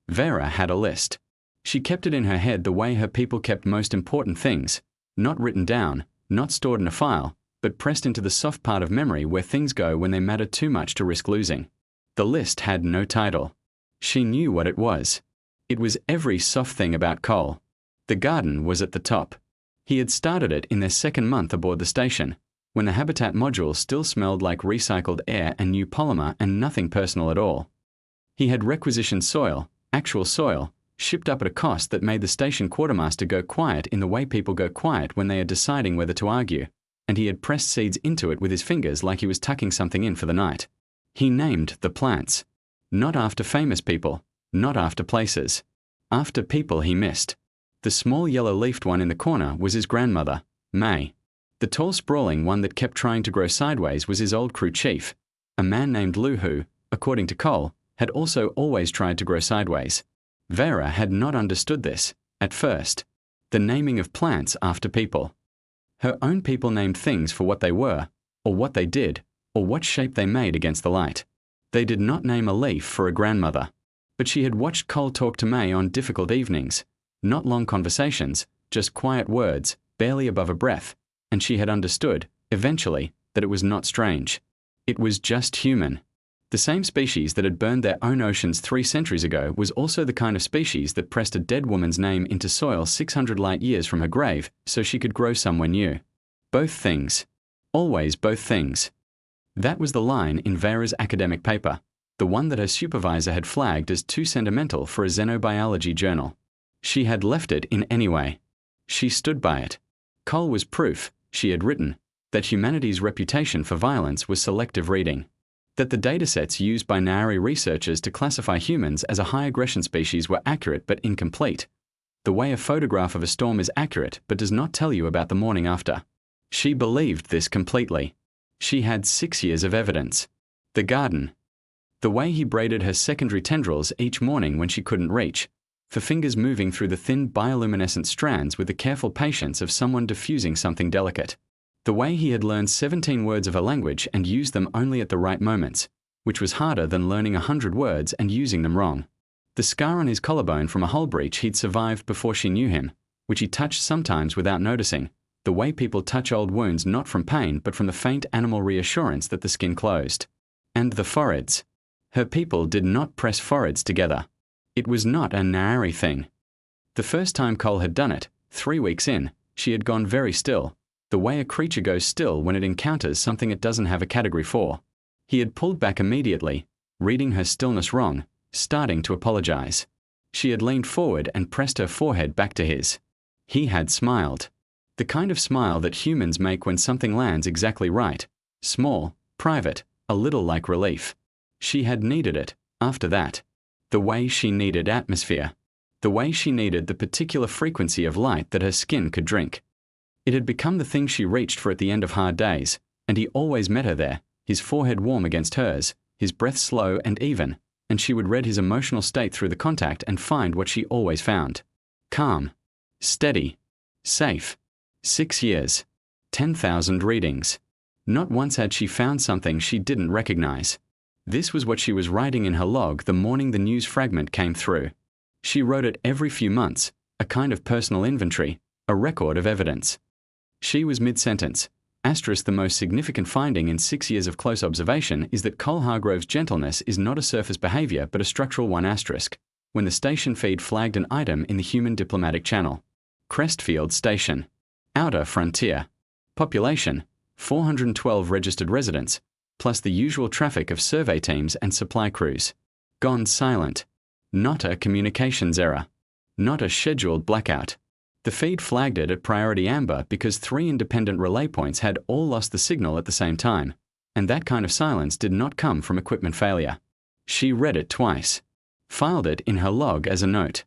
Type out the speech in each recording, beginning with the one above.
Vera had a list. She kept it in her head the way her people kept most important things, not written down, not stored in a file, but pressed into the soft part of memory where things go when they matter too much to risk losing. The list had no title. She knew what it was. It was every soft thing about Cole. The garden was at the top. He had started it in their second month aboard the station, when the habitat module still smelled like recycled air and new polymer and nothing personal at all. He had requisitioned soil, actual soil, shipped up at a cost that made the station quartermaster go quiet in the way people go quiet when they are deciding whether to argue, and he had pressed seeds into it with his fingers like he was tucking something in for the night. He named the plants. Not after famous people, not after places. After people he missed. The small yellow-leafed one in the corner was his grandmother, May. The tall sprawling one that kept trying to grow sideways was his old crew chief, a man named Lou who, according to Cole, had also always tried to grow sideways. Vera had not understood this, at first. The naming of plants after people. Her own people named things for what they were, or what they did, or what shape they made against the light. They did not name a leaf for a grandmother. But she had watched Cole talk to May on difficult evenings, not long conversations, just quiet words, barely above a breath, and she had understood, eventually, that it was not strange. It was just human. The same species that had burned their own oceans 3 centuries ago was also the kind of species that pressed a dead woman's name into soil 600 light years from her grave so she could grow somewhere new. Both things. Always both things. That was the line in Vera's academic paper, the one that her supervisor had flagged as too sentimental for a xenobiology journal. She had left it in anyway. She stood by it. Cole was proof, she had written, that humanity's reputation for violence was selective reading. That the datasets used by Naari researchers to classify humans as a high-aggression species were accurate but incomplete. The way a photograph of a storm is accurate but does not tell you about the morning after. She believed this completely. She had 6 years of evidence. The garden. The way he braided her secondary tendrils each morning when she couldn't reach, for fingers moving through the thin bioluminescent strands with the careful patience of someone diffusing something delicate. The way he had learned 17 words of a language and used them only at the right moments, which was harder than learning 100 words and using them wrong. The scar on his collarbone from a hull breach he'd survived before she knew him, which he touched sometimes without noticing, the way people touch old wounds not from pain but from the faint animal reassurance that the skin closed. And the foreheads. Her people did not press foreheads together. It was not a Naari thing. The first time Cole had done it, 3 weeks in, she had gone very still, the way a creature goes still when it encounters something it doesn't have a category for. He had pulled back immediately, reading her stillness wrong, starting to apologize. She had leaned forward and pressed her forehead back to his. He had smiled. The kind of smile that humans make when something lands exactly right, small, private, a little like relief. She had needed it, after that. The way she needed atmosphere. The way she needed the particular frequency of light that her skin could drink. It had become the thing she reached for at the end of hard days, and he always met her there, his forehead warm against hers, his breath slow and even, and she would read his emotional state through the contact and find what she always found. Calm. Steady. Safe. 6 years. 10,000 readings. Not once had she found something she didn't recognize. This was what she was writing in her log the morning the news fragment came through. She wrote it every few months, a kind of personal inventory, a record of evidence. She was mid-sentence. Asterisk, the most significant finding in 6 years of close observation is that Cole Hargrove's gentleness is not a surface behavior but a structural one asterisk, when the station feed flagged an item in the human diplomatic channel. Crestfield Station. Outer Frontier. Population, 412 registered residents, plus the usual traffic of survey teams and supply crews. Gone silent. Not a communications error. Not a scheduled blackout. The feed flagged it at priority amber because 3 independent relay points had all lost the signal at the same time, and that kind of silence did not come from equipment failure. She read it twice. Filed it in her log as a note.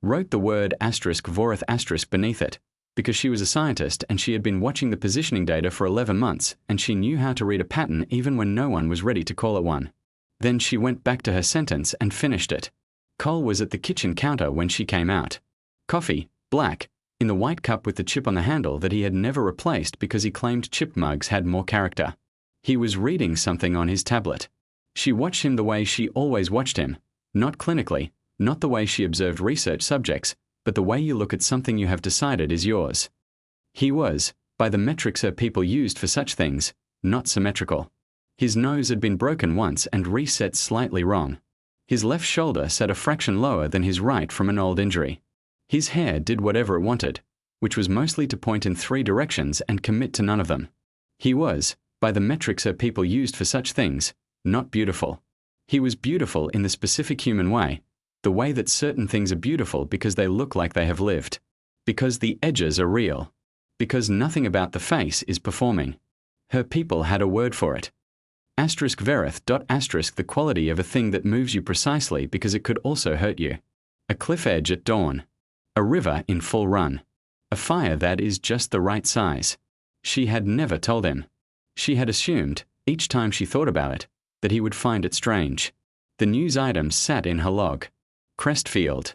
Wrote the word asterisk Vorath asterisk beneath it, because she was a scientist and she had been watching the positioning data for 11 months and she knew how to read a pattern even when no one was ready to call it one. Then she went back to her sentence and finished it. Cole was at the kitchen counter when she came out. Coffee, black, in the white cup with the chip on the handle that he had never replaced because he claimed chip mugs had more character. He was reading something on his tablet. She watched him the way she always watched him, not clinically, Not the way she observed research subjects, but the way you look at something you have decided is yours. He was, by the metrics her people used for such things, not symmetrical. His nose had been broken once and reset slightly wrong. His left shoulder sat a fraction lower than his right from an old injury. His hair did whatever it wanted, which was mostly to point in 3 directions and commit to none of them. He was, by the metrics her people used for such things, not beautiful. He was beautiful in the specific human way, the way that certain things are beautiful because they look like they have lived. Because the edges are real. Because nothing about the face is performing. Her people had a word for it. *verith. *the quality of a thing that moves you precisely because it could also hurt you. A cliff edge at dawn. A river in full run. A fire that is just the right size. She had never told him. She had assumed, each time she thought about it, that he would find it strange. The news item sat in her log. Crestfield.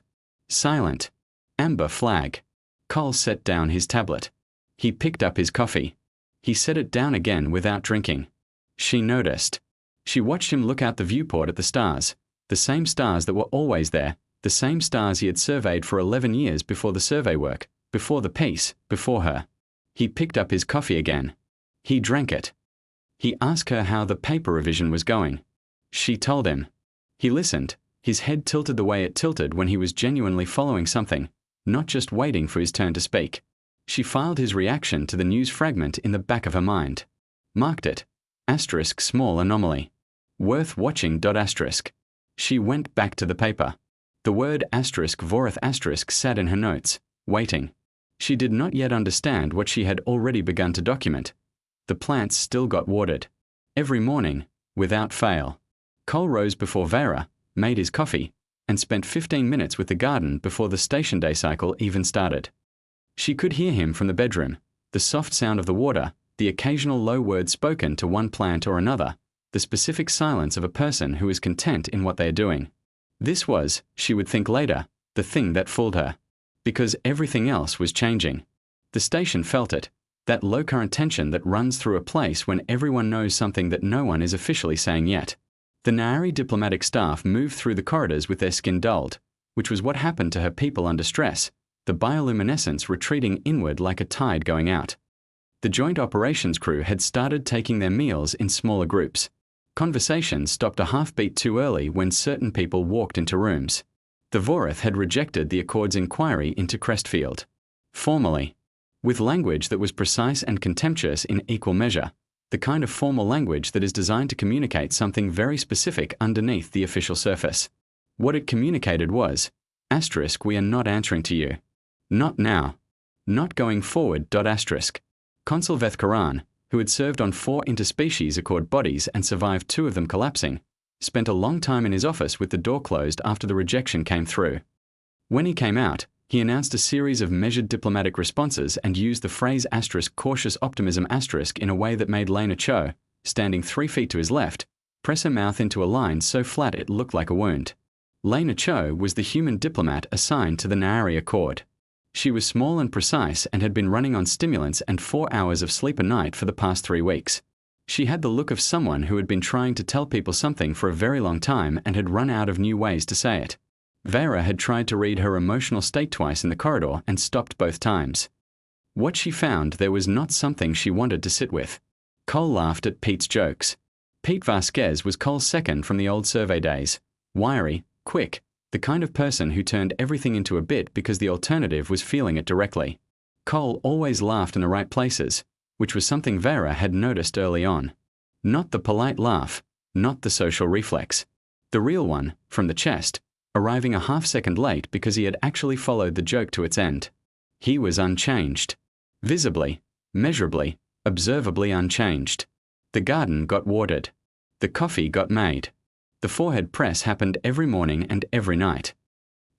Silent. Amber flag. Cole set down his tablet. He picked up his coffee. He set it down again without drinking. She noticed. She watched him look out the viewport at the stars, the same stars that were always there, the same stars he had surveyed for 11 years before the survey work, before the piece, before her. He picked up his coffee again. He drank it. He asked her how the paper revision was going. She told him. He listened, his head tilted the way it tilted when he was genuinely following something, not just waiting for his turn to speak. She filed his reaction to the news fragment in the back of her mind. Marked it. *small anomaly. Worth watching. She went back to the paper. The word *vorith* sat in her notes, waiting. She did not yet understand what she had already begun to document. The plants still got watered. Every morning, without fail. Cole rose before Vera, made his coffee, and spent 15 minutes with the garden before the station day cycle even started. She could hear him from the bedroom, the soft sound of the water, the occasional low word spoken to one plant or another, the specific silence of a person who is content in what they are doing. This was, she would think later, the thing that fooled her. Because everything else was changing. The station felt it, that low current tension that runs through a place when everyone knows something that no one is officially saying yet. The Naari diplomatic staff moved through the corridors with their skin dulled, which was what happened to her people under stress, the bioluminescence retreating inward like a tide going out. The joint operations crew had started taking their meals in smaller groups. Conversation stopped a half-beat too early when certain people walked into rooms. The Vorith had rejected the Accord's inquiry into Crestfield. Formally. With language that was precise and contemptuous in equal measure, the kind of formal language that is designed to communicate something very specific underneath the official surface. What it communicated was, * we are not answering to you. Not now. Not going forward. Consul Veth Karan, who had served on 4 interspecies Accord bodies and survived 2 of them collapsing, spent a long time in his office with the door closed after the rejection came through. When he came out, he announced a series of measured diplomatic responses and used the phrase *cautious optimism* in a way that made Lena Cho, standing 3 feet to his left, press her mouth into a line so flat it looked like a wound. Lena Cho was the human diplomat assigned to the Naari Accord. She was small and precise and had been running on stimulants and 4 hours of sleep a night for the past 3 weeks. She had the look of someone who had been trying to tell people something for a very long time and had run out of new ways to say it. Vera had tried to read her emotional state twice in the corridor and stopped both times. What she found there was not something she wanted to sit with. Cole laughed at Pete's jokes. Pete Vasquez was Cole's second from the old survey days. Wiry, quick, the kind of person who turned everything into a bit because the alternative was feeling it directly. Cole always laughed in the right places, which was something Vera had noticed early on. Not the polite laugh, not the social reflex. The real one, from the chest, arriving a half-second late because he had actually followed the joke to its end. He was unchanged. Visibly, measurably, observably unchanged. The garden got watered. The coffee got made. The forehead press happened every morning and every night.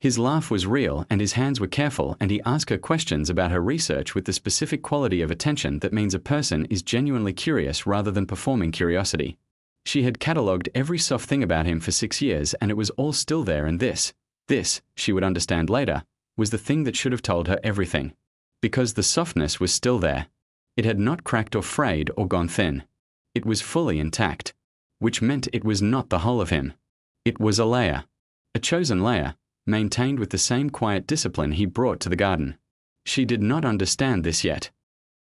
His laugh was real and his hands were careful, and he asked her questions about her research with the specific quality of attention that means a person is genuinely curious rather than performing curiosity. She had catalogued every soft thing about him for 6 years, and it was all still there, and this, she would understand later, was the thing that should have told her everything. Because the softness was still there. It had not cracked or frayed or gone thin. It was fully intact. Which meant it was not the whole of him. It was a layer. A chosen layer, maintained with the same quiet discipline he brought to the garden. She did not understand this yet.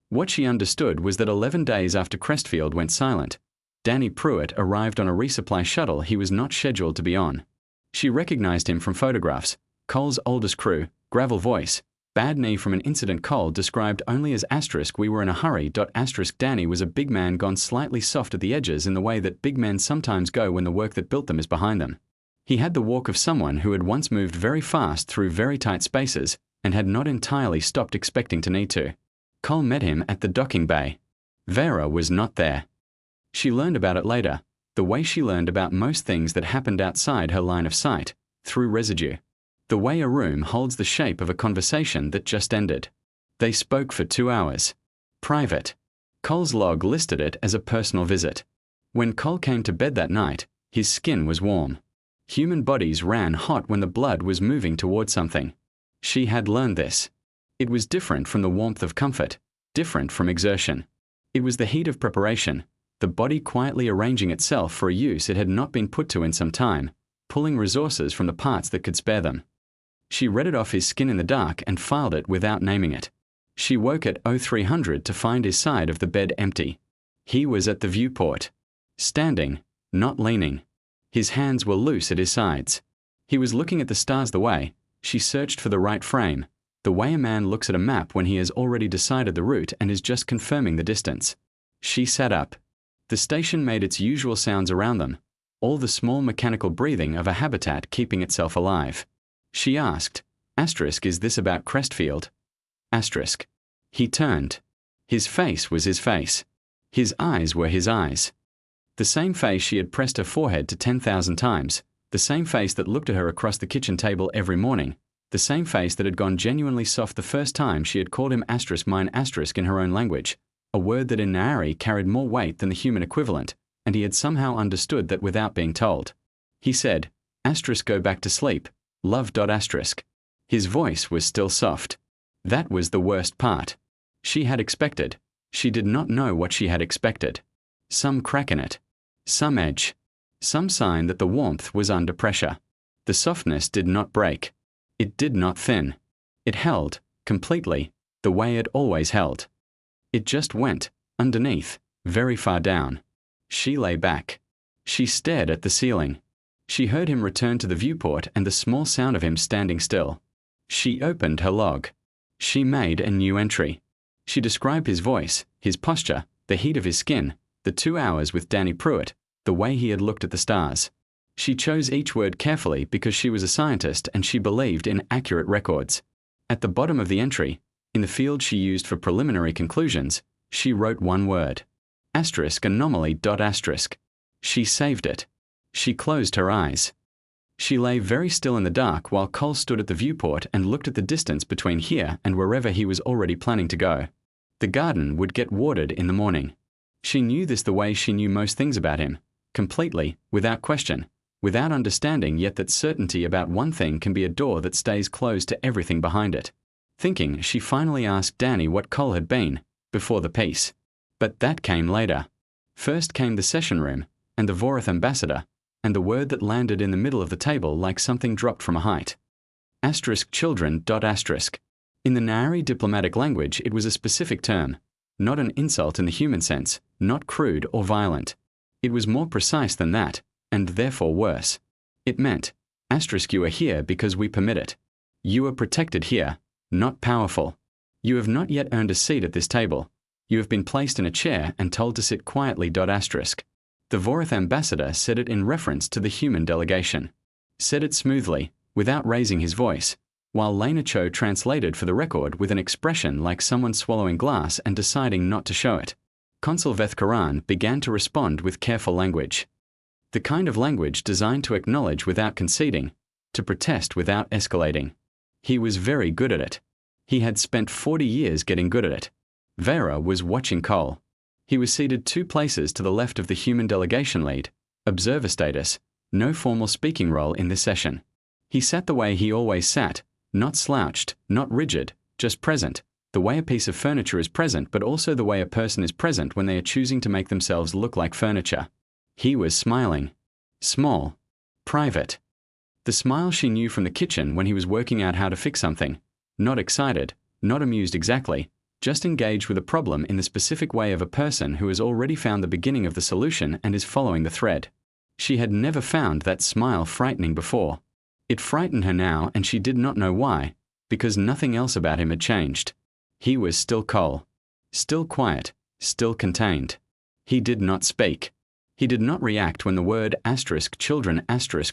What she understood was that 11 days after Crestfield went silent, Danny Pruitt arrived on a resupply shuttle he was not scheduled to be on. She recognized him from photographs. Cole's oldest crew, gravel voice, bad knee from an incident Cole described only as *, we were in a hurry. * Danny was a big man gone slightly soft at the edges in the way that big men sometimes go when the work that built them is behind them. He had the walk of someone who had once moved very fast through very tight spaces and had not entirely stopped expecting to need to. Cole met him at the docking bay. Vera was not there. She learned about it later, the way she learned about most things that happened outside her line of sight, through residue. The way a room holds the shape of a conversation that just ended. They spoke for 2 hours. Private. Cole's log listed it as a personal visit. When Cole came to bed that night, his skin was warm. Human bodies ran hot when the blood was moving toward something. She had learned this. It was different from the warmth of comfort, different from exertion. It was the heat of preparation, the body quietly arranging itself for a use it had not been put to in some time, pulling resources from the parts that could spare them. She read it off his skin in the dark and filed it without naming it. She woke at 0300 to find his side of the bed empty. He was at the viewport. Standing, not leaning. His hands were loose at his sides. He was looking at the stars the way, she searched for the right frame, the way a man looks at a map when he has already decided the route and is just confirming the distance. She sat up. The station made its usual sounds around them, all the small mechanical breathing of a habitat keeping itself alive. She asked, *, is this about Crestfield? *. He turned. His face was his face. His eyes were his eyes. The same face she had pressed her forehead to 10,000 times, the same face that looked at her across the kitchen table every morning, the same face that had gone genuinely soft the first time she had called him *mine* in her own language, a word that in Naari carried more weight than the human equivalent, and he had somehow understood that without being told. He said, *, go back to sleep. Love. *. His voice was still soft. That was the worst part. She had expected. She did not know what she had expected. Some crack in it. Some edge. Some sign that the warmth was under pressure. The softness did not break. It did not thin. It held, completely, the way it always held. It just went, underneath, very far down. She lay back. She stared at the ceiling. She heard him return to the viewport and the small sound of him standing still. She opened her log. She made a new entry. She described his voice, his posture, the heat of his skin, the 2 hours with Danny Pruitt, the way he had looked at the stars. She chose each word carefully because she was a scientist and she believed in accurate records. At the bottom of the entry, in the field she used for preliminary conclusions, she wrote one word. *anomaly. She saved it. She closed her eyes. She lay very still in the dark while Cole stood at the viewport and looked at the distance between here and wherever he was already planning to go. The garden would get watered in the morning. She knew this the way she knew most things about him, completely, without question, without understanding yet that certainty about one thing can be a door that stays closed to everything behind it. Thinking, she finally asked Danny what Cole had been, before the piece. But that came later. First came the session room, and the Vorath ambassador, and the word that landed in the middle of the table like something dropped from a height. *children. In the Naari diplomatic language it was a specific term, not an insult in the human sense, not crude or violent. It was more precise than that, and therefore worse. It meant, *you are here because we permit it. You are protected here, not powerful. You have not yet earned a seat at this table. You have been placed in a chair and told to sit quietly. The Vorath ambassador said it in reference to the human delegation. Said it smoothly, without raising his voice, while Lena Cho translated for the record with an expression like someone swallowing glass and deciding not to show it. Consul Veth Karan began to respond with careful language. The kind of language designed to acknowledge without conceding, to protest without escalating. He was very good at it. He had spent 40 years getting good at it. Vera was watching Cole. He was seated 2 places to the left of the human delegation lead, observer status, no formal speaking role in this session. He sat the way he always sat, not slouched, not rigid, just present, the way a piece of furniture is present but also the way a person is present when they are choosing to make themselves look like furniture. He was smiling. Small. Private. The smile she knew from the kitchen when he was working out how to fix something. Not excited, not amused exactly, just engaged with a problem in the specific way of a person who has already found the beginning of the solution and is following the thread. She had never found that smile frightening before. It frightened her now, and she did not know why, because nothing else about him had changed. He was still Cole. Still quiet, still contained. He did not speak. He did not react when the word *children*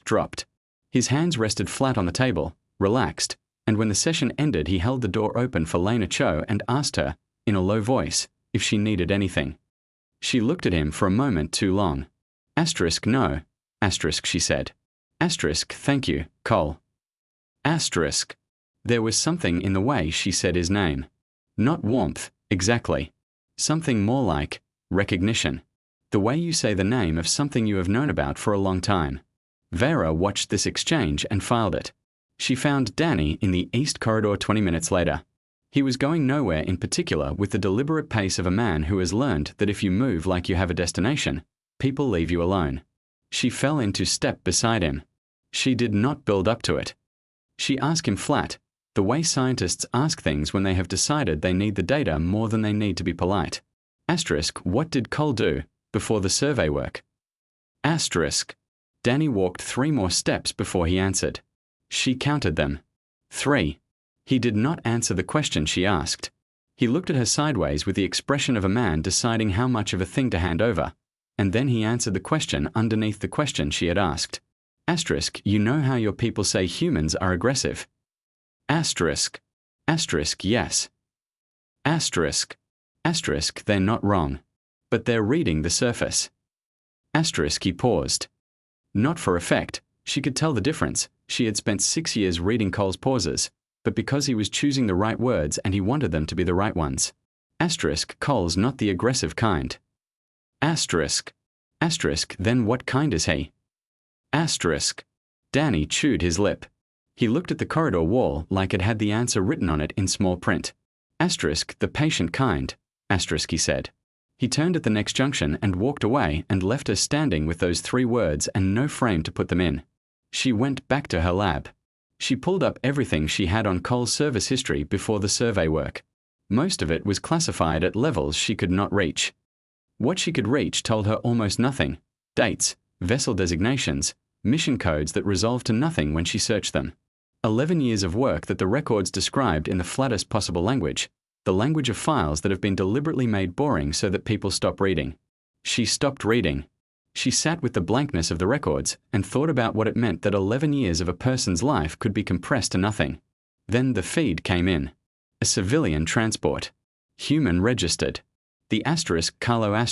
dropped. His hands rested flat on the table, relaxed, and when the session ended he held the door open for Lena Cho and asked her, in a low voice, if she needed anything. She looked at him for a moment too long. No, she said. Thank you, Cole. There was something in the way she said his name. Not warmth, exactly. Something more like recognition. The way you say the name of something you have known about for a long time. Vera watched this exchange and filed it. She found Danny in the East Corridor 20 minutes later. He was going nowhere in particular with the deliberate pace of a man who has learned that if you move like you have a destination, people leave you alone. She fell into step beside him. She did not build up to it. She asked him flat, the way scientists ask things when they have decided they need the data more than they need to be polite. What did Cole do before the survey work? Danny walked 3 more steps before he answered. She counted them. 3. He did not answer the question she asked. He looked at her sideways with the expression of a man deciding how much of a thing to hand over, and then he answered the question underneath the question she had asked. You know how your people say humans are aggressive? Yes. They're not wrong. But they're reading the surface. He paused. Not for effect. She could tell the difference. She had spent 6 years reading Cole's pauses, but because he was choosing the right words and he wanted them to be the right ones. Cole's not the aggressive kind. Then what kind is he? Danny chewed his lip. He looked at the corridor wall like it had the answer written on it in small print. The patient kind, he said. He turned at the next junction and walked away and left her standing with those 3 words and no frame to put them in. She went back to her lab. She pulled up everything she had on Cole's service history before the survey work. Most of it was classified at levels she could not reach. What she could reach told her almost nothing. Dates, vessel designations, mission codes that resolved to nothing when she searched them. 11 years of work that the records described in the flattest possible language, the language of files that have been deliberately made boring so that people stop reading. She stopped reading. She sat with the blankness of the records and thought about what it meant that 11 years of a person's life could be compressed to nothing. Then the feed came in. A civilian transport. Human registered. The Carlo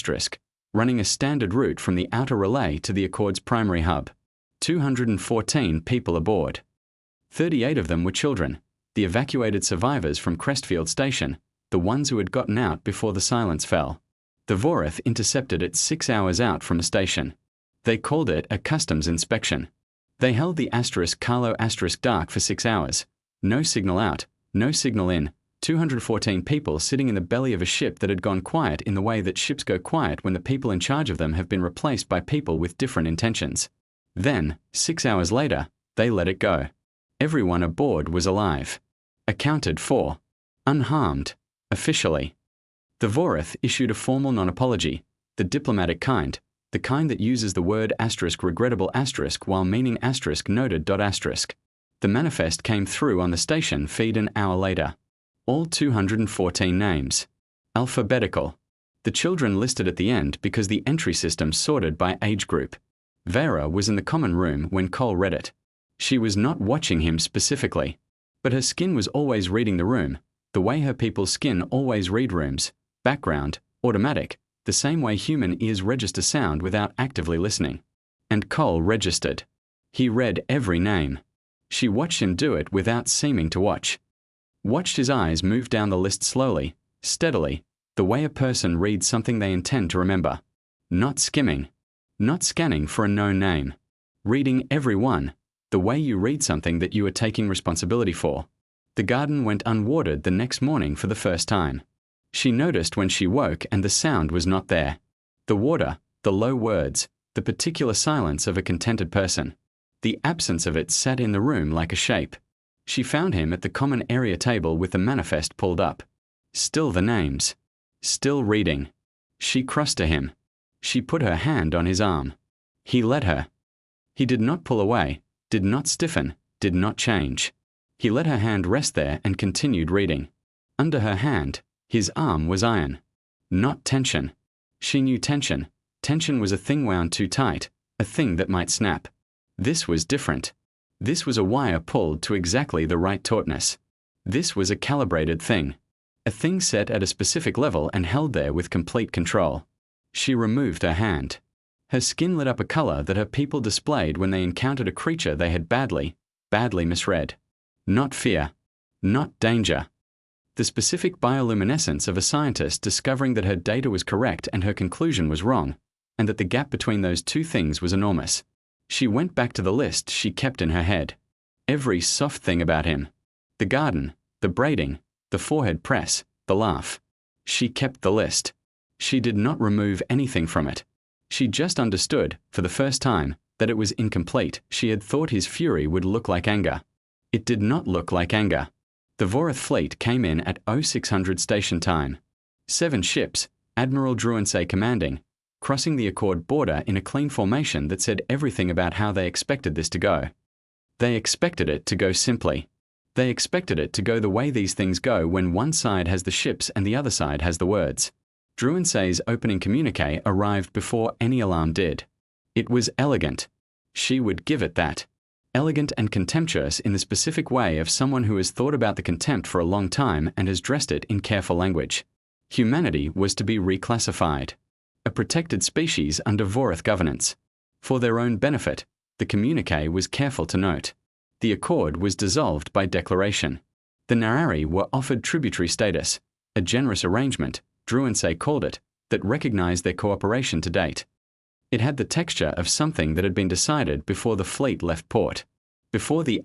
running a standard route from the outer relay to the Accord's primary hub. 214 people aboard. 38 of them were children, the evacuated survivors from Crestfield Station, the ones who had gotten out before the silence fell. The Vorath intercepted it 6 hours out from a station. They called it a customs inspection. They held the Carlo dark for 6 hours. No signal out, no signal in, 214 people sitting in the belly of a ship that had gone quiet in the way that ships go quiet when the people in charge of them have been replaced by people with different intentions. Then, 6 hours later, they let it go. Everyone aboard was alive. Accounted for. Unharmed. Officially. The Vorath issued a formal non-apology, the diplomatic kind, the kind that uses the word regrettable while meaning noted . The manifest came through on the station feed an hour later. All 214 names. Alphabetical. The children listed at the end because the entry system sorted by age group. Vera was in the common room when Cole read it. She was not watching him specifically, but her skin was always reading the room, the way her people's skin always read rooms, background, automatic, the same way human ears register sound without actively listening. And Cole registered. He read every name. She watched him do it without seeming to watch. Watched his eyes move down the list slowly, steadily, the way a person reads something they intend to remember. Not skimming. Not scanning for a known name. Reading every one, the way you read something that you are taking responsibility for. The garden went unwatered the next morning for the first time. She noticed when she woke and the sound was not there. The water, the low words, the particular silence of a contented person. The absence of it sat in the room like a shape. She found him at the common area table with the manifest pulled up. Still the names. Still reading. She crossed to him. She put her hand on his arm. He let her. He did not pull away, did not stiffen, did not change. He let her hand rest there and continued reading. Under her hand, his arm was iron. Not tension. She knew tension. Tension was a thing wound too tight, a thing that might snap. This was different. This was a wire pulled to exactly the right tautness. This was a calibrated thing. A thing set at a specific level and held there with complete control. She removed her hand. Her skin lit up a color that her people displayed when they encountered a creature they had badly misread. Not fear. Not danger. The specific bioluminescence of a scientist discovering that her data was correct and her conclusion was wrong, and that the gap between those two things was enormous. She went back to the list she kept in her head. Every soft thing about him. The garden, the braiding, the forehead press, the laugh. She kept the list. She did not remove anything from it. She just understood, for the first time, that it was incomplete. She had thought his fury would look like anger. It did not look like anger. The Vorath fleet came in at 0600 station time. 7 ships, Admiral Druinsay commanding, crossing the Accord border in a clean formation that said everything about how they expected this to go. They expected it to go simply. They expected it to go the way these things go when one side has the ships and the other side has the words. Druinsay's opening communique arrived before any alarm did. It was elegant. She would give it that. Elegant and contemptuous in the specific way of someone who has thought about the contempt for a long time and has dressed it in careful language. Humanity was to be reclassified. A protected species under Vorath governance. For their own benefit, the communique was careful to note. The accord was dissolved by declaration. The Narari were offered tributary status, a generous arrangement, Druinsay called it, that recognized their cooperation to date. It had the texture of something that had been decided before the fleet left port, before the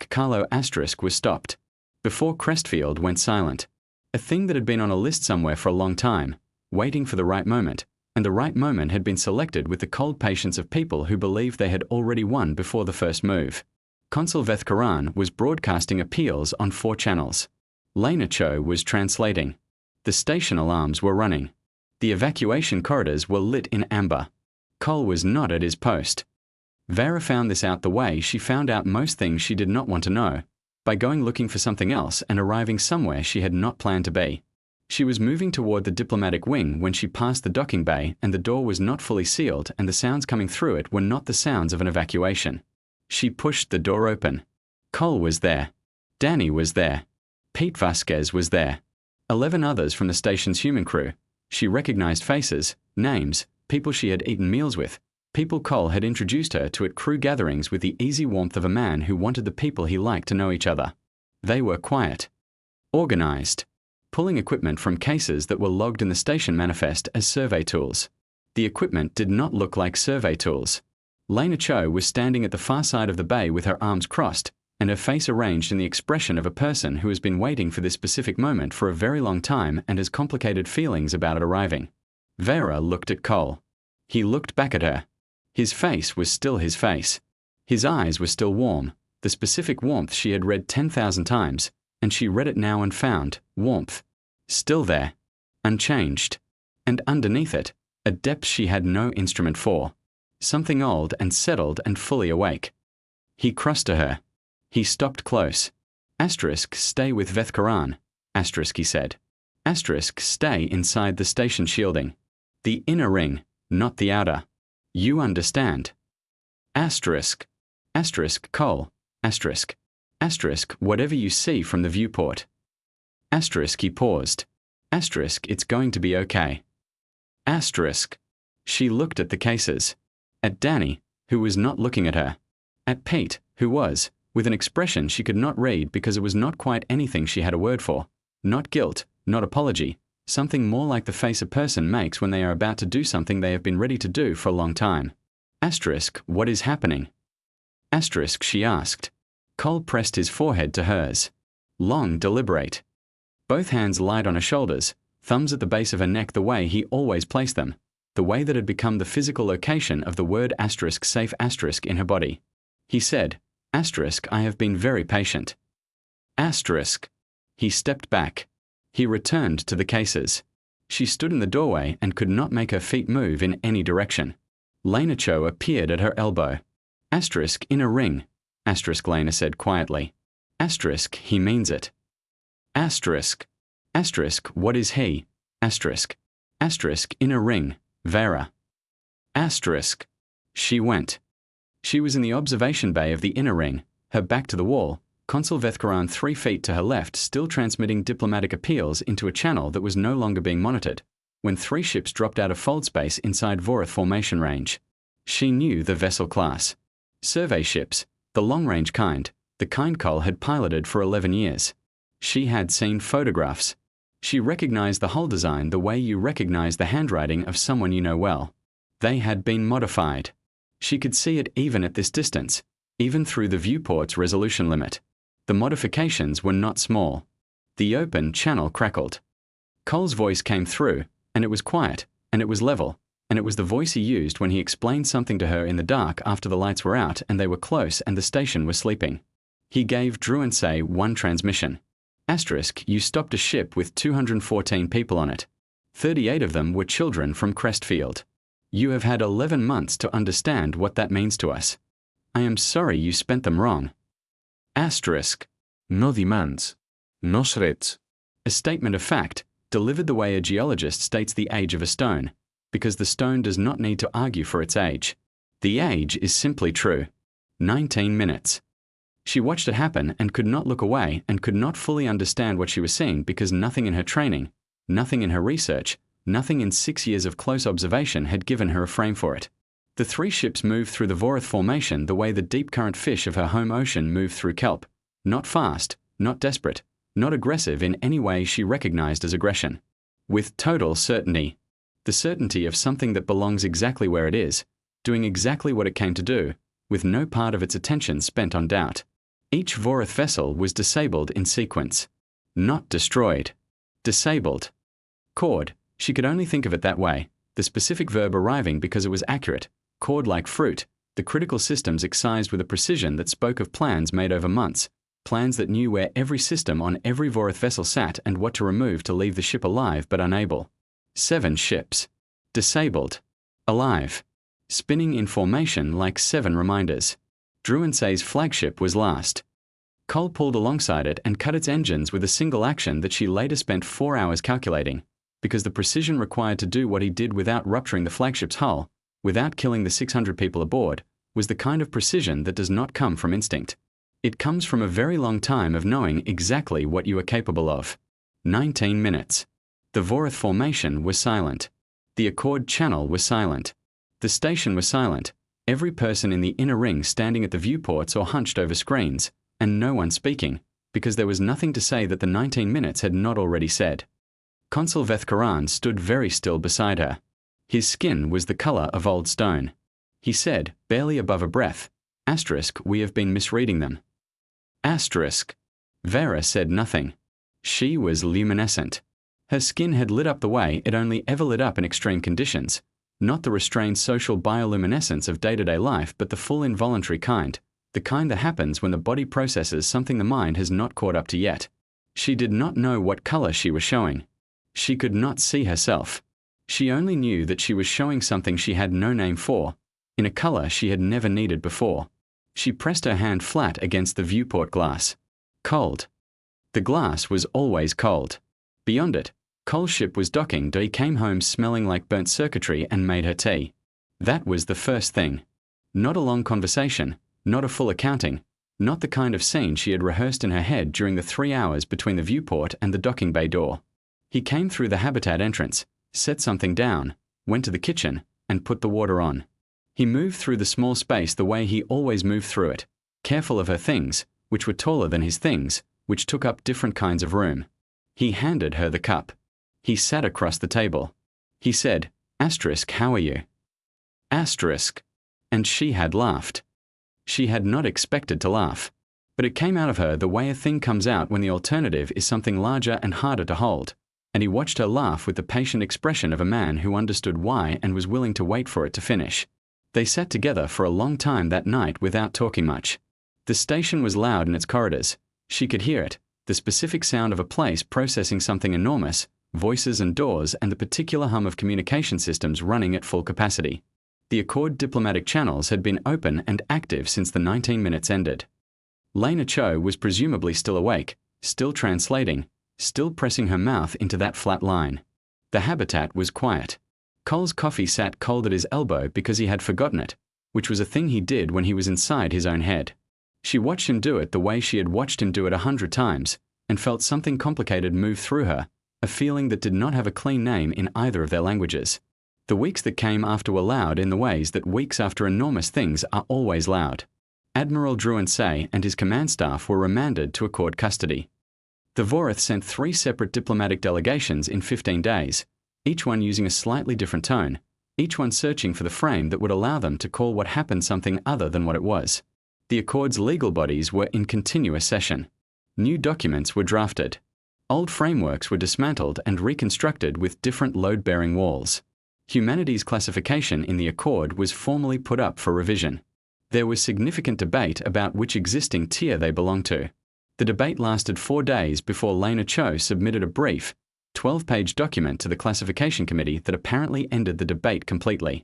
Carlo was stopped, before Crestfield went silent. A thing that had been on a list somewhere for a long time, waiting for the right moment, and the right moment had been selected with the cold patience of people who believed they had already won before the first move. Consul Vethkaran was broadcasting appeals on 4 channels. Lena Cho was translating. The station alarms were running. The evacuation corridors were lit in amber. Cole was not at his post. Vera found this out the way she found out most things she did not want to know, by going looking for something else and arriving somewhere she had not planned to be. She was moving toward the diplomatic wing when she passed the docking bay and the door was not fully sealed and the sounds coming through it were not the sounds of an evacuation. She pushed the door open. Cole was there. Danny was there. Pete Vasquez was there. 11 others from the station's human crew. She recognized faces, names, people she had eaten meals with, people Cole had introduced her to at crew gatherings with the easy warmth of a man who wanted the people he liked to know each other. They were quiet. Organized. Pulling equipment from cases that were logged in the station manifest as survey tools. The equipment did not look like survey tools. Lena Cho was standing at the far side of the bay with her arms crossed, and her face arranged in the expression of a person who has been waiting for this specific moment for a very long time and has complicated feelings about it arriving. Vera looked at Cole. He looked back at her. His face was still his face. His eyes were still warm, the specific warmth she had read 10,000 times, and she read it now and found, warmth. Still there. Unchanged. And underneath it, a depth she had no instrument for. Something old and settled and fully awake. He crossed to her. He stopped close. Stay with Vethkaran, he said. Stay inside the station shielding. The inner ring, not the outer. You understand. Cole. Whatever you see from the viewport. He paused. It's going to be okay. She looked at the cases. At Danny, who was not looking at her. At Pete, who was, with an expression she could not read because it was not quite anything she had a word for. Not guilt, not apology, something more like the face a person makes when they are about to do something they have been ready to do for a long time. What is happening? She asked. Cole pressed his forehead to hers. Long, deliberate. Both hands light on her shoulders, thumbs at the base of her neck the way he always placed them, the way that had become the physical location of the word safe in her body. He said, Asterisk, I have been very patient. Asterisk. He stepped back. He returned to the cases. She stood in the doorway and could not make her feet move in any direction. Lena Cho appeared at her elbow. Asterisk, in a ring. Asterisk, Lena said quietly. Asterisk, he means it. Asterisk. Asterisk, what is he? Asterisk. Asterisk, in a ring. Vera. Asterisk. She went. She was in the observation bay of the inner ring, her back to the wall, Consul Vethkaran 3 feet to her left still transmitting diplomatic appeals into a channel that was no longer being monitored, when 3 ships dropped out of fold space inside Vorath formation range. She knew the vessel class. Survey ships, the long-range kind, the kind Cole had piloted for 11 years. She had seen photographs. She recognized the hull design the way you recognize the handwriting of someone you know well. They had been modified. She could see it even at this distance, even through the viewport's resolution limit. The modifications were not small. The open channel crackled. Cole's voice came through, and it was quiet, and it was level, and it was the voice he used when he explained something to her in the dark after the lights were out and they were close and the station was sleeping. He gave Druinsay 1 transmission. Asterisk, you stopped a ship with 214 people on it. 38 of them were children from Crestfield. You have had 11 months to understand what that means to us. I am sorry you spent them wrong. Asterisk. No demands. No threats. A statement of fact, delivered the way a geologist states the age of a stone, because the stone does not need to argue for its age. The age is simply true. 19 minutes. She watched it happen and could not look away and could not fully understand what she was seeing because nothing in her training, nothing in her research, nothing in 6 years of close observation had given her a frame for it. The 3 ships moved through the Vorath formation the way the deep current fish of her home ocean move through kelp. Not fast, not desperate, not aggressive in any way she recognized as aggression. With total certainty. The certainty of something that belongs exactly where it is, doing exactly what it came to do, with no part of its attention spent on doubt. Each Vorath vessel was disabled in sequence. Not destroyed. Disabled. Cord, she could only think of it that way, the specific verb arriving because it was accurate, cord like fruit, the critical systems excised with a precision that spoke of plans made over months, plans that knew where every system on every Vorath vessel sat and what to remove to leave the ship alive but unable. 7 ships. Disabled. Alive. Spinning in formation like 7 reminders. Druinsay's flagship was last. Cole pulled alongside it and cut its engines with a single action that she later spent 4 hours calculating, because the precision required to do what he did without rupturing the flagship's hull, without killing the 600 people aboard, was the kind of precision that does not come from instinct. It comes from a very long time of knowing exactly what you are capable of. 19 minutes. The Vorath formation was silent. The Accord channel was silent. The station was silent. Every person in the inner ring standing at the viewports or hunched over screens, and no one speaking, because there was nothing to say that the 19 minutes had not already said. Consul Vethkaran stood very still beside her. His skin was the color of old stone. He said, barely above a breath, Asterisk, we have been misreading them. Asterisk. Vera said nothing. She was luminescent. Her skin had lit up the way it only ever lit up in extreme conditions, not the restrained social bioluminescence of day-to-day life, but the full involuntary kind, the kind that happens when the body processes something the mind has not caught up to yet. She did not know what color she was showing. She could not see herself. She only knew that she was showing something she had no name for, in a color she had never needed before. She pressed her hand flat against the viewport glass. Cold. The glass was always cold. Beyond it, Cole's ship was docking. He came home smelling like burnt circuitry and made her tea. That was the first thing. Not a long conversation, not a full accounting, not the kind of scene she had rehearsed in her head during the 3 hours between the viewport and the docking bay door. He came through the habitat entrance, set something down, went to the kitchen, and put the water on. He moved through the small space the way he always moved through it, careful of her things, which were taller than his things, which took up different kinds of room. He handed her the cup. He sat across the table. He said, Asterisk, how are you? Asterisk. And she had laughed. She had not expected to laugh. But it came out of her the way a thing comes out when the alternative is something larger and harder to hold. And he watched her laugh with the patient expression of a man who understood why and was willing to wait for it to finish. They sat together for a long time that night without talking much. The station was loud in its corridors. She could hear it, the specific sound of a place processing something enormous, voices and doors, and the particular hum of communication systems running at full capacity. The Accord diplomatic channels had been open and active since the 19 minutes ended. Lena Cho was presumably still awake, still translating, still pressing her mouth into that flat line. The habitat was quiet. Cole's coffee sat cold at his elbow because he had forgotten it, which was a thing he did when he was inside his own head. She watched him do it the way she had watched him do it 100 times, and felt something complicated move through her, a feeling that did not have a clean name in either of their languages. The weeks that came after were loud in the ways that weeks after enormous things are always loud. Admiral Druin-Say and his command staff were remanded to Accord custody. The Vorath sent 3 separate diplomatic delegations in 15 days, each one using a slightly different tone, each one searching for the frame that would allow them to call what happened something other than what it was. The Accord's legal bodies were in continuous session. New documents were drafted. Old frameworks were dismantled and reconstructed with different load-bearing walls. Humanity's classification in the Accord was formally put up for revision. There was significant debate about which existing tier they belonged to. The debate lasted 4 days before Lena Cho submitted a brief, 12-page document to the classification committee that apparently ended the debate completely.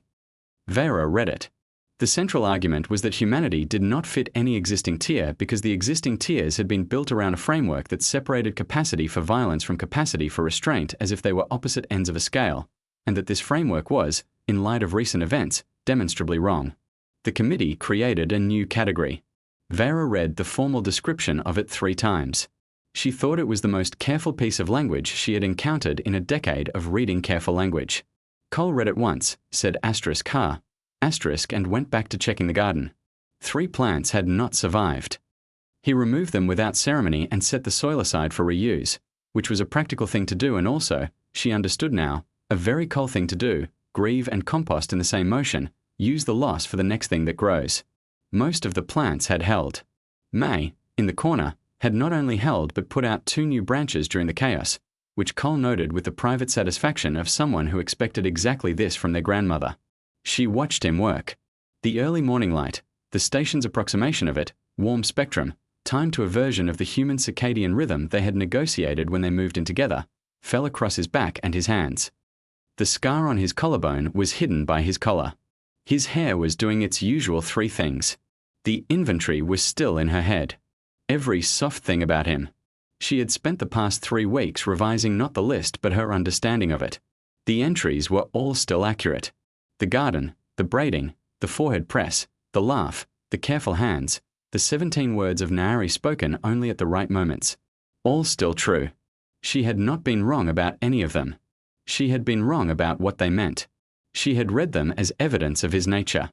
Vera read it. The central argument was that humanity did not fit any existing tier because the existing tiers had been built around a framework that separated capacity for violence from capacity for restraint as if they were opposite ends of a scale, and that this framework was, in light of recent events, demonstrably wrong. The committee created a new category. Vera read the formal description of it 3 times. She thought it was the most careful piece of language she had encountered in a decade of reading careful language. Cole read it once, said *ha*, and went back to checking the garden. 3 plants had not survived. He removed them without ceremony and set the soil aside for reuse, which was a practical thing to do and also, she understood now, a very Cole thing to do, grieve and compost in the same motion, use the loss for the next thing that grows. Most of the plants had held. May, in the corner, had not only held but put out 2 new branches during the chaos, which Cole noted with the private satisfaction of someone who expected exactly this from their grandmother. She watched him work. The early morning light, the station's approximation of it, warm spectrum, timed to a version of the human circadian rhythm they had negotiated when they moved in together, fell across his back and his hands. The scar on his collarbone was hidden by his collar. His hair was doing its usual 3 things. The inventory was still in her head. Every soft thing about him. She had spent the past 3 weeks revising not the list but her understanding of it. The entries were all still accurate. The garden, the braiding, the forehead press, the laugh, the careful hands, the 17 words of Naari spoken only at the right moments. All still true. She had not been wrong about any of them. She had been wrong about what they meant. She had read them as evidence of his nature.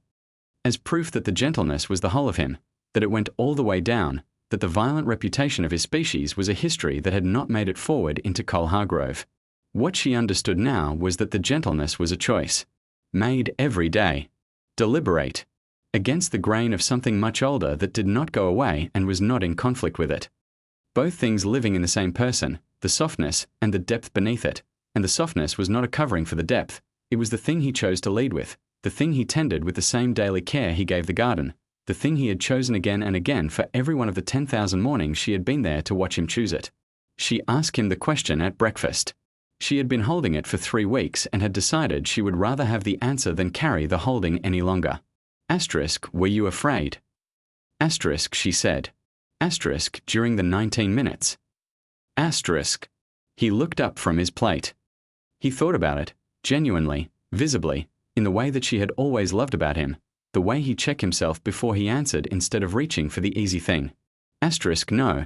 As proof that the gentleness was the whole of him, that it went all the way down, that the violent reputation of his species was a history that had not made it forward into Cole Hargrove. What she understood now was that the gentleness was a choice. Made every day. Deliberate. Against the grain of something much older that did not go away and was not in conflict with it. Both things living in the same person, the softness and the depth beneath it, and the softness was not a covering for the depth, it was the thing he chose to lead with, the thing he tended with the same daily care he gave the garden, the thing he had chosen again and again for every one of the 10,000 mornings she had been there to watch him choose it. She asked him the question at breakfast. She had been holding it for 3 weeks and had decided she would rather have the answer than carry the holding any longer. Were you afraid? She said. During the 19 minutes. He looked up from his plate. He thought about it, genuinely, visibly, in the way that she had always loved about him, the way he checked himself before he answered instead of reaching for the easy thing. No.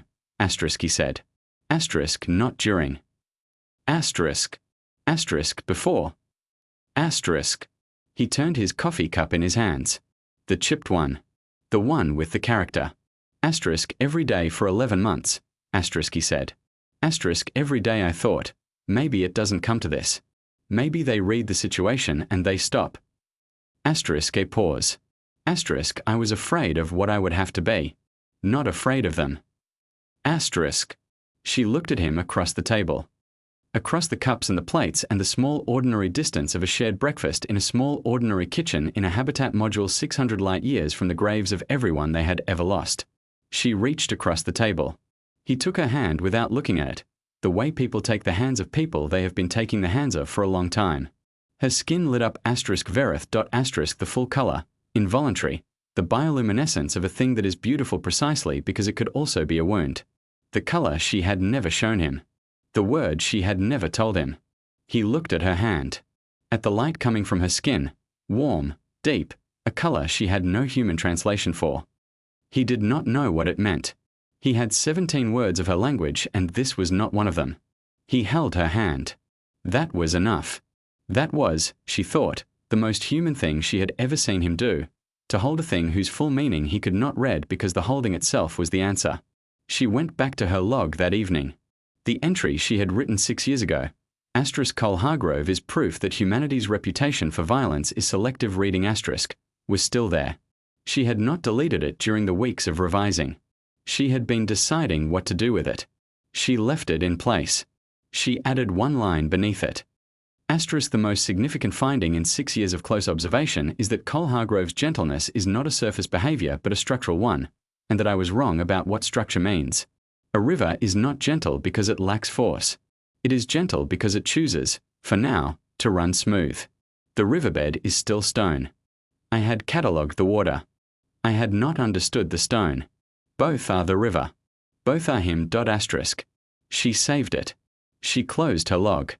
He said. Not during. Before. He turned his coffee cup in his hands. The chipped one. The one with the character. Every day for 11 months. He said. Every day I thought, maybe it doesn't come to this. Maybe they read the situation and they stop. A pause. I was afraid of what I would have to be. Not afraid of them. She looked at him across the table. across the cups and the plates and the small ordinary distance of a shared breakfast in a small ordinary kitchen in a habitat module 600 light years from the graves of everyone they had ever lost. She reached across the table. He took her hand without looking at it, the way people take the hands of people they have been taking the hands of for a long time. Her skin lit up *verith. The full color, involuntary, the bioluminescence of a thing that is beautiful precisely because it could also be a wound. The color she had never shown him. The word she had never told him. He looked at her hand. At the light coming from her skin, warm, deep, a color she had no human translation for. He did not know what it meant. He had 17 words of her language and this was not one of them. He held her hand. That was enough. That was, she thought, the most human thing she had ever seen him do, to hold a thing whose full meaning he could not read because the holding itself was the answer. She went back to her log that evening. The entry she had written 6 years ago, Cole Hargrove is proof that humanity's reputation for violence is selective reading *, was still there. She had not deleted it during the weeks of revising. She had been deciding what to do with it. She left it in place. She added one line beneath it. The most significant finding in 6 years of close observation is that Cole Hargrove's gentleness is not a surface behavior but a structural one, and that I was wrong about what structure means. A river is not gentle because it lacks force. It is gentle because it chooses, for now, to run smooth. The riverbed is still stone. I had catalogued the water. I had not understood the stone. Both are the river. Both are him. She saved it. She closed her log.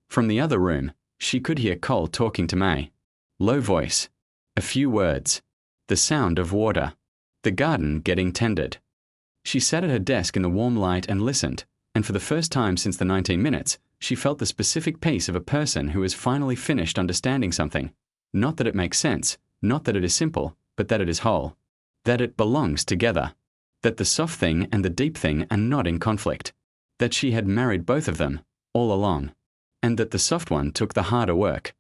From the other room, she could hear Cole talking to May. Low voice. A few words. The sound of water. The garden getting tended. She sat at her desk in the warm light and listened, and for the first time since the 19 minutes, she felt the specific peace of a person who has finally finished understanding something. Not that it makes sense, not that it is simple, but that it is whole. That it belongs together. That the soft thing and the deep thing are not in conflict. That she had married both of them, all along. And that the soft one took the harder work.